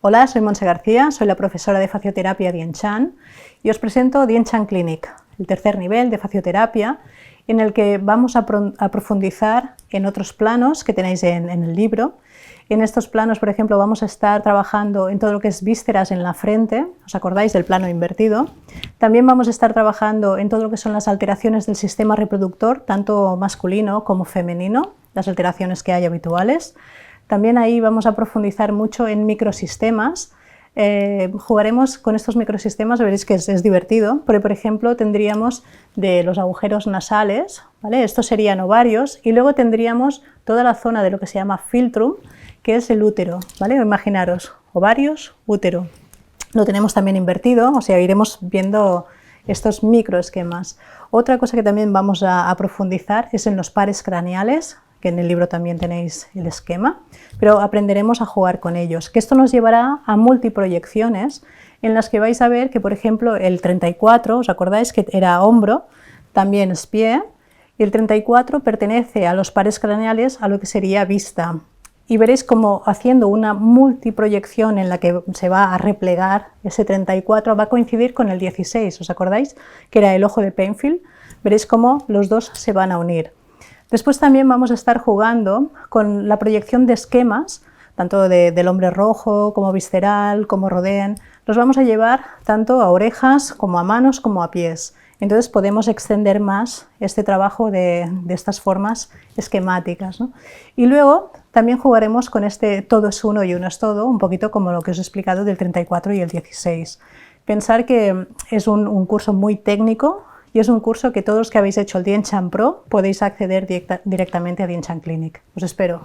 Hola, soy Montse García, soy la profesora de Facioterapia DienChan y os presento DienChan Clinic, el tercer nivel de facioterapia en el que vamos a profundizar en otros planos que tenéis en el libro. En estos planos, por ejemplo, vamos a estar trabajando en todo lo que es vísceras en la frente, ¿os acordáis del plano invertido? También vamos a estar trabajando en todo lo que son las alteraciones del sistema reproductor, tanto masculino como femenino, las alteraciones que hay habituales. También ahí vamos a profundizar mucho en microsistemas. Jugaremos con estos microsistemas, veréis que es divertido, porque por ejemplo tendríamos de los agujeros nasales, ¿vale? Estos serían ovarios, y luego tendríamos toda la zona de lo que se llama filtrum, que es el útero, ¿vale? Imaginaros, ovarios, útero. Lo tenemos también invertido, o sea, iremos viendo estos microesquemas. Otra cosa que también vamos a profundizar es en los pares craneales, que en el libro también tenéis el esquema, pero aprenderemos a jugar con ellos, que esto nos llevará a multiproyecciones en las que vais a ver que, por ejemplo, el 34, ¿os acordáis que era hombro? También es pie, y el 34 pertenece a los pares craneales a lo que sería vista. Y veréis como haciendo una multiproyección en la que se va a replegar ese 34 va a coincidir con el 16, ¿os acordáis? Que era el ojo de Penfield. Veréis cómo los dos se van a unir. Después también vamos a estar jugando con la proyección de esquemas, tanto del hombre rojo, como visceral, como Rodin. Los vamos a llevar tanto a orejas, como a manos, como a pies. Entonces podemos extender más este trabajo de estas formas esquemáticas, ¿no? Y luego también jugaremos con este todo es uno y uno es todo, un poquito como lo que os he explicado del 34 y el 16. Pensar que es un curso muy técnico, y es un curso que todos los que habéis hecho el DienChan Pro podéis acceder directamente a DienChan Clinic. Os espero.